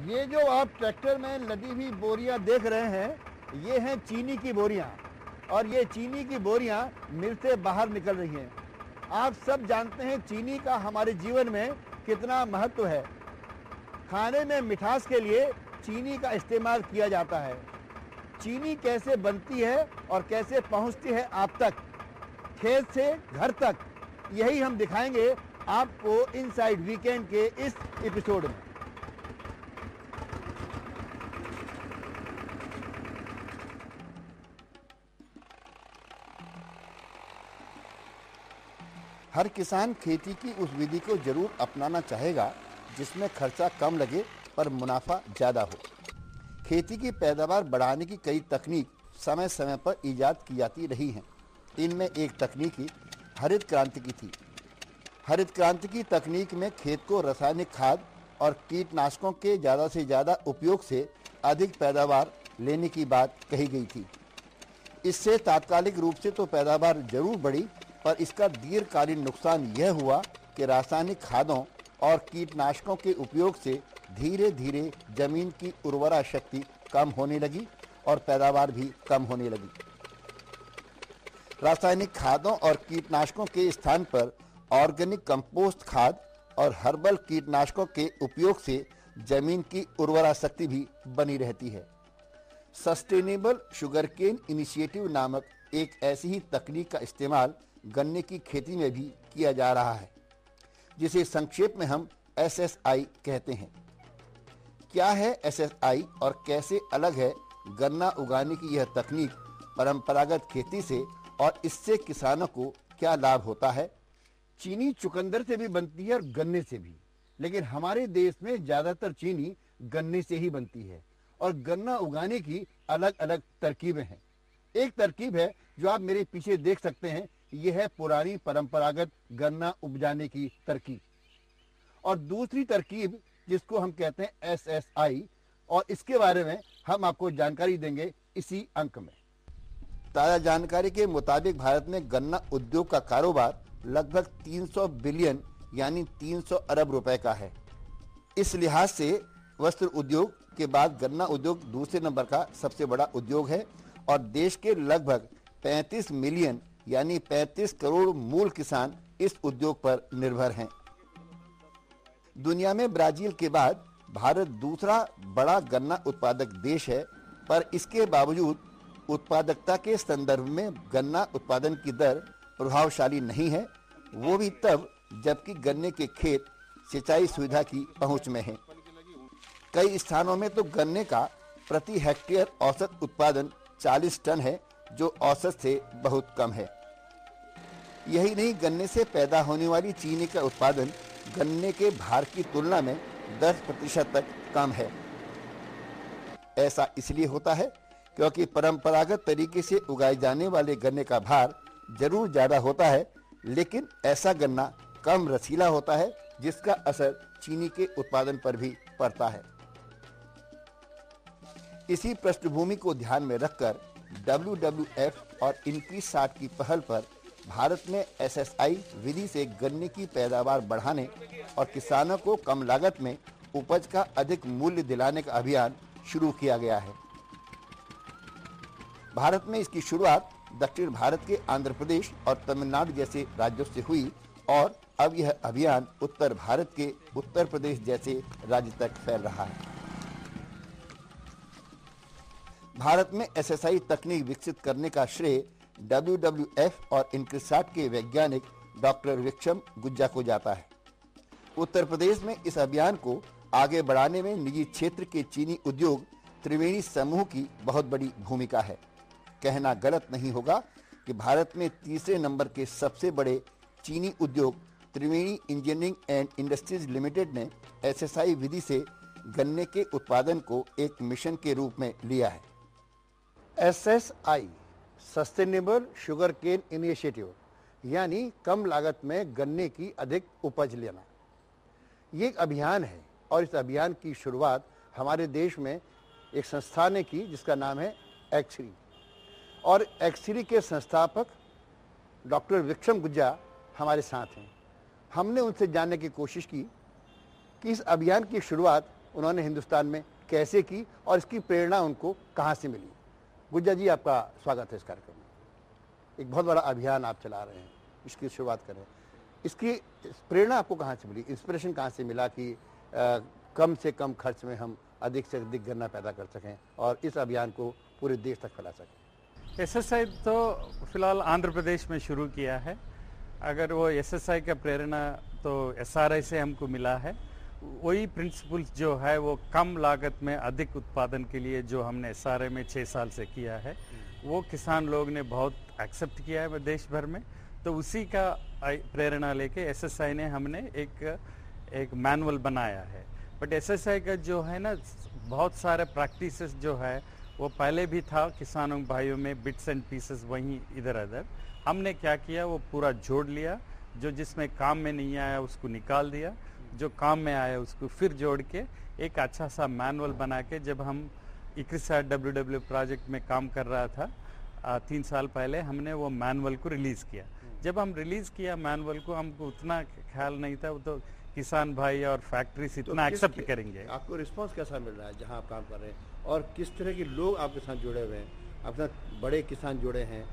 ये जो आप ट्रैक्टर में लदी हुई बोरियां देख रहे हैं, ये हैं चीनी की बोरियां, और ये चीनी की बोरियां मिल से बाहर निकल रही हैं। आप सब जानते हैं चीनी का हमारे जीवन में कितना महत्व है। खाने में मिठास के लिए चीनी का इस्तेमाल किया जाता है। चीनी कैसे बनती है और कैसे पहुंचती है आप तक, खेत से घर तक, यही हम दिखाएंगे आपको इनसाइड वीकेंड के इस एपिसोड में। हर किसान खेती की उस विधि को जरूर अपनाना चाहेगा जिसमें खर्चा कम लगे पर मुनाफा ज़्यादा हो। खेती की पैदावार बढ़ाने की कई तकनीक समय समय पर ईजाद की जाती रही हैं। इनमें एक तकनीकी हरित क्रांति की थी। हरित क्रांति की तकनीक में खेत को रासायनिक खाद और कीटनाशकों के ज़्यादा से ज़्यादा उपयोग से अधिक पैदावार लेने की बात कही गई थी। इससे तात्कालिक रूप से तो पैदावार जरूर बढ़ी, पर इसका दीर्घकालीन नुकसान यह हुआ कि रासायनिक खादों और कीटनाशकों के उपयोग से धीरे धीरे जमीन की उर्वरा शक्ति कम होने लगी और पैदावार भी कम होने लगी। रासायनिक खादों और कीटनाशकों के स्थान पर ऑर्गेनिक कंपोस्ट खाद और हर्बल कीटनाशकों के उपयोग से जमीन की उर्वरा शक्ति भी बनी रहती है। सस्टेनेबल शुगरकेन इनिशिएटिव नामक एक ऐसी ही तकनीक का इस्तेमाल गन्ने की खेती में भी किया जा रहा है, जिसे संक्षेप में हम SSI कहते हैं। क्या है SSI और कैसे अलग है गन्ना उगाने की यह तकनीक परंपरागत खेती से, और इससे किसानों को क्या लाभ होता है? चीनी चुकंदर से भी बनती है और गन्ने से भी, लेकिन हमारे देश में ज्यादातर चीनी गन्ने से ही बनती है और गन्ना उगाने की अलग अलग तरकीबें हैं। एक तरकीब है जो आप मेरे पीछे देख सकते हैं, यह है पुरानी परंपरागत गन्ना उपजाने की तरकीब, और दूसरी तरकीब जिसको हम कहते हैं SSI, और इसके बारे में हम आपको जानकारी देंगे इसी अंक में। ताज़ा जानकारी के मुताबिक भारत में गन्ना उद्योग का कारोबार लगभग 300 बिलियन यानी 300 अरब रुपए का है। इस लिहाज से वस्त्र उद्योग के बाद गन्ना उद्योग दूसरे नंबर का सबसे बड़ा उद्योग है, और देश के लगभग 35 मिलियन यानी 35 करोड़ मूल किसान इस उद्योग पर निर्भर हैं। दुनिया में ब्राजील के बाद भारत दूसरा बड़ा गन्ना उत्पादक देश है, पर इसके बावजूद उत्पादकता के संदर्भ में गन्ना उत्पादन की दर प्रभावशाली नहीं है, वो भी तब जबकि गन्ने के खेत सिंचाई सुविधा की पहुंच में हैं। कई स्थानों में तो गन्ने का प्रति हेक्टेयर औसत उत्पादन 40 टन है, जो औसत से बहुत कम है। यही नहीं, गन्ने से पैदा होने वाली चीनी का उत्पादन गन्ने के भार की तुलना में 10% तक कम है। ऐसा इसलिए होता है क्योंकि परंपरागत तरीके से उगाए जाने वाले गन्ने का भार जरूर ज्यादा होता है, लेकिन ऐसा गन्ना कम रसीला होता है, जिसका असर चीनी के उत्पादन पर भी पड़ता है। इसी पृष्ठभूमि को ध्यान में रखकर WWF और INCREASAT की पहल पर भारत में SSI विधि से गन्ने की पैदावार बढ़ाने और किसानों को कम लागत में उपज का अधिक मूल्य दिलाने का अभियान शुरू किया गया है। भारत में इसकी शुरुआत दक्षिण भारत के आंध्र प्रदेश और तमिलनाडु जैसे राज्यों से हुई, और अब यह अभियान उत्तर भारत के उत्तर प्रदेश जैसे राज्य तक फैल रहा है। भारत में SSI तकनीक विकसित करने का श्रेय WWF और INCREASAT के वैज्ञानिक डॉक्टर विक्रम गुज्जा को जाता है। उत्तर प्रदेश में इस अभियान को आगे बढ़ाने में निजी क्षेत्र के चीनी उद्योग त्रिवेणी समूह की बहुत बड़ी भूमिका है। कहना गलत नहीं होगा कि भारत में तीसरे नंबर के सबसे बड़े चीनी उद्योग त्रिवेणी इंजीनियरिंग एंड इंडस्ट्रीज लिमिटेड ने SSI विधि से गन्ने के उत्पादन को एक मिशन के रूप में लिया है। SSI सस्टेनेबल शुगरकेन इनिशिएटिव, यानी कम लागत में गन्ने की अधिक उपज लेना, ये एक अभियान है, और इस अभियान की शुरुआत हमारे देश में एक संस्था ने की जिसका नाम है X3, और X3 के संस्थापक डॉक्टर विक्रम गुज्जा हमारे साथ हैं। हमने उनसे जानने की कोशिश की कि इस अभियान की शुरुआत उन्होंने हिंदुस्तान में कैसे की और इसकी प्रेरणा उनको कहाँ से मिली। गुज्जा जी, आपका स्वागत है इस कार्यक्रम में। एक बहुत बड़ा अभियान आप चला रहे हैं, इसकी शुरुआत करें। इसकी प्रेरणा आपको कहाँ से मिली, इंस्पिरेशन कहाँ से मिला कि कम से कम खर्च में हम अधिक से अधिक गन्ना पैदा कर सकें और इस अभियान को पूरे देश तक फैला सकें? एसएसआई तो फिलहाल आंध्र प्रदेश में शुरू किया है। अगर वो एसएसआई का प्रेरणा तो एसआरआई से हमको मिला है। वही प्रिंसिपल्स जो है वो कम लागत में अधिक उत्पादन के लिए जो हमने एसआरआई में 6 साल से किया है, वो किसान लोग ने बहुत एक्सेप्ट किया है देश भर में। तो उसी का प्रेरणा लेके एसएसआई ने हमने एक मैनुअल बनाया है। बट एसएसआई का जो है ना, बहुत सारे प्रैक्टिसेस जो है वो पहले भी था किसानों भाइयों में, बिट्स एंड पीसेस वहीं इधर उधर। हमने क्या किया, वो पूरा जोड़ लिया। जो जिसमें काम में नहीं आया उसको निकाल दिया, जो काम में आया उसको फिर जोड़ के एक अच्छा सा मैनुअल बना के, जब हम इक्रिसाट WW प्रोजेक्ट में काम कर रहा था 3 साल पहले, हमने वो मैनुअल को रिलीज़ किया। जब हम रिलीज़ किया मैनुअल को, हमको उतना ख्याल नहीं था वो तो किसान भाई और फैक्ट्रीज इतना एक्सेप्ट करेंगे। आपको रिस्पांस कैसा मिल रहा है जहां आप काम कर रहे हैं, और किस तरह के लोग आपके साथ जुड़े हुए हैं? आपके साथ बड़े किसान जुड़े हैं,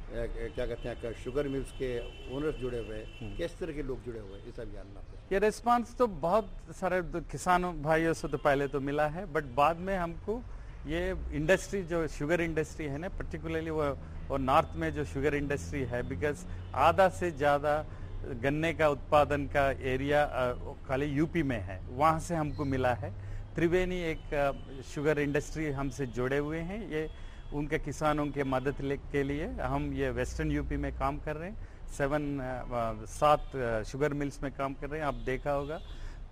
क्या कहते हैं, शुगर मिल्स के ओनर्स जुड़े हुए हैं, किस तरह के लोग जुड़े हुए हैं इस अभियान में? ये रिस्पांस तो बहुत सारे किसानों भाइयों से तो पहले तो मिला है, बट बाद में हमको ये इंडस्ट्री जो शुगर इंडस्ट्री है ना, पर्टिकुलरली वो नॉर्थ में जो शुगर इंडस्ट्री है, बिकॉज आधा से ज़्यादा गन्ने का उत्पादन का एरिया खाली यूपी में है, वहाँ से हमको मिला है। त्रिवेणी एक शुगर इंडस्ट्री हमसे जुड़े हुए हैं। ये उनके किसानों के मदद के लिए हम ये वेस्टर्न यूपी में काम कर रहे हैं। 7 शुगर मिल्स में काम कर रहे हैं। आप देखा होगा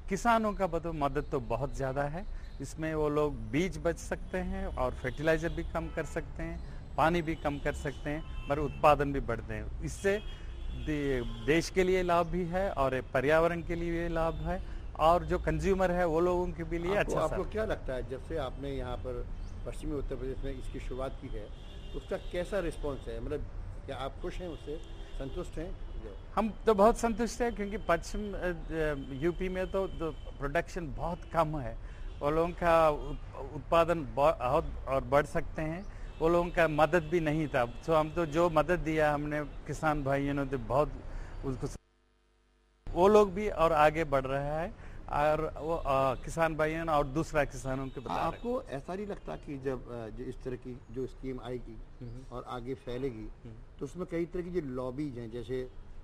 किसानों का मदद तो बहुत ज़्यादा है। इसमें वो लोग बीज बच सकते हैं और फर्टिलाइज़र भी कम कर सकते हैं, पानी भी कम कर सकते हैं, पर उत्पादन भी बढ़ते हैं। इससे देश के लिए लाभ भी है और पर्यावरण के लिए भी लाभ है, और जो कंज्यूमर है वो लोगों के भी लिए अच्छा। आपको क्या लगता है, जब से आपने यहाँ पर पश्चिमी उत्तर प्रदेश में इसकी शुरुआत की है, उसका कैसा रिस्पॉन्स है? मतलब क्या आप खुश हैं, उससे संतुष्ट हैं? हम तो बहुत संतुष्ट हैं, क्योंकि पश्चिम यूपी में तो प्रोडक्शन बहुत कम है। वो लोगों का उत्पादन बहुत और बढ़ सकते हैं। वो लोगों का मदद भी नहीं था, तो हम तो जो मदद दिया हमने किसान भाइयों ने तो बहुत उसको, वो लोग भी और आगे बढ़ रहा है, और वो किसान भाइयों और दूसरा किसानों के बता रहे हैं। आपको ऐसा नहीं लगता कि जब जो इस तरह की जो स्कीम आएगी और आगे फैलेगी, तो उसमें कई तरह की जो लॉबीज हैं, जैसे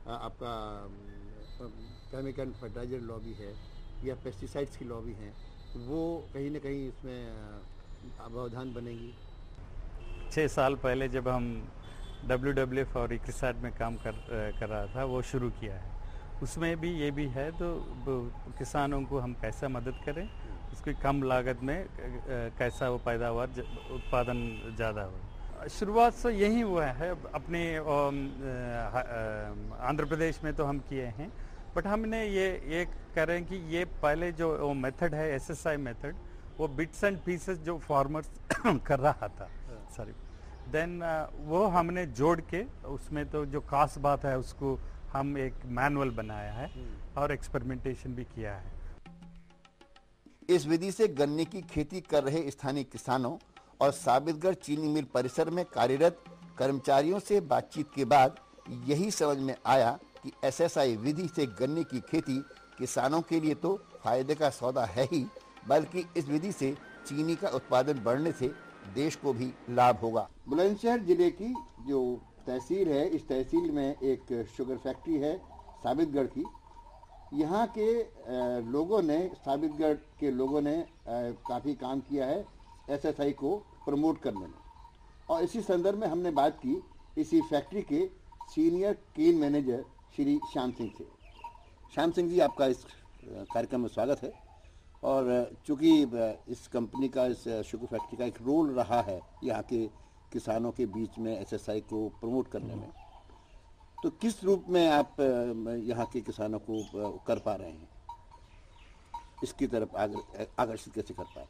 आपका केमिकल फर्टिलाइजर लॉबी है या पेस्टिसाइड्स की लॉबी है, वो कहीं ना कहीं इसमें अवधान बनेगी? 6 साल पहले जब हम WWF और इक्रिसाट में काम कर रहा था, वो शुरू किया है। उसमें भी ये भी है, तो किसानों को हम कैसा मदद करें, उसकी कम लागत में कैसा वो पैदावार उत्पादन ज़्यादा हो। शुरुआत से यही हुआ है। अपने आंध्र प्रदेश में तो हम किए हैं, बट हमने ये करें कि ये पहले जो मेथड है एसएसआई मेथड, वो बिट्स एंड पीसेस जो फार्मर्स कर रहा था, सॉरी, देन वो हमने जोड़ के उसमें तो जो खास बात है उसको हम एक मैनुअल बनाया है और एक्सपेरिमेंटेशन भी किया है। इस विधि से गन्ने की खेती कर रहे स्थानीय किसानों और साबितगढ़ चीनी मिल परिसर में कार्यरत कर्मचारियों से बातचीत के बाद यही समझ में आया कि एसएसआई विधि से गन्ने की खेती किसानों के लिए तो फायदे का सौदा है ही, बल्कि इस विधि से चीनी का उत्पादन बढ़ने से देश को भी लाभ होगा। बुलंदशहर जिले की जो तहसील है, इस तहसील में एक शुगर फैक्ट्री है साबितगढ़ की। यहाँ के लोगों ने, साबितगढ़ के लोगों ने काफ़ी काम किया है एसएसआई को प्रमोट करने में, और इसी संदर्भ में हमने बात की इसी फैक्ट्री के सीनियर केन मैनेजर श्री श्याम सिंह से। श्याम सिंह जी, आपका इस कार्यक्रम में स्वागत है। और चूँकि इस कंपनी का, इस शुगर फैक्ट्री का एक रोल रहा है यहाँ के किसानों के बीच में एसएसआई को प्रमोट करने में, तो किस रूप में आप यहाँ के किसानों को कर पा रहे हैं, इसकी तरफ आकर्षित कैसे कर पाए?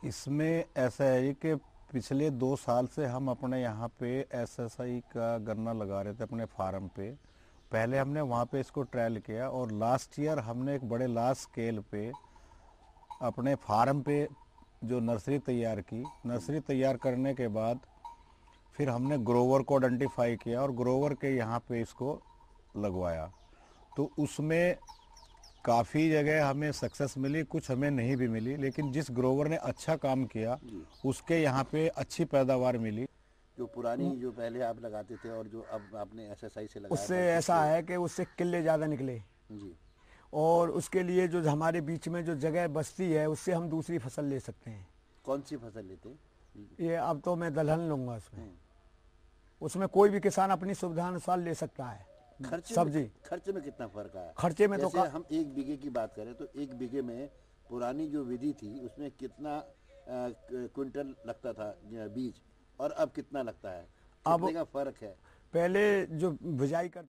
इसमें ऐसा है कि पिछले 2 साल से हम अपने यहाँ पे एसएसआई का गन्ना लगा रहे थे अपने फार्म पे। पहले हमने वहाँ पे इसको ट्रायल किया, और लास्ट ईयर हमने एक बड़े लार्ज स्केल पे अपने फार्म पे जो नर्सरी तैयार की, नर्सरी तैयार करने के बाद फिर हमने ग्रोवर को आइडेंटिफाई किया और ग्रोवर के यहाँ पे इसको लगवाया। तो उसमें काफ़ी जगह हमें सक्सेस मिली, कुछ हमें नहीं भी मिली, लेकिन जिस ग्रोवर ने अच्छा काम किया उसके यहाँ पे अच्छी पैदावार मिली। जो पुरानी जो पहले आप लगाते थे और जो अब आपने एसएसआई से लगाया, उससे ऐसा है कि उससे किले ज़्यादा निकले जी, और उसके लिए जो हमारे बीच में जो जगह बचती है उससे हम दूसरी फसल ले सकते हैं। कौन सी फसल लेते हैं? ये अब तो मैं दलहन लूँगा उसमें। उसमें कोई भी किसान अपनी सुविधा अनुसार ले सकता है। सब्जी खर्चे में कितना फर्क आया? खर्चे में तो जैसे हम 1 बीघे की बात करें तो 1 बीघे में पुरानी जो विधि थी उसमें कितना क्विंटल लगता था बीज और अब कितना लगता है? कितने का फर्क है? पहले जो बिजाई कर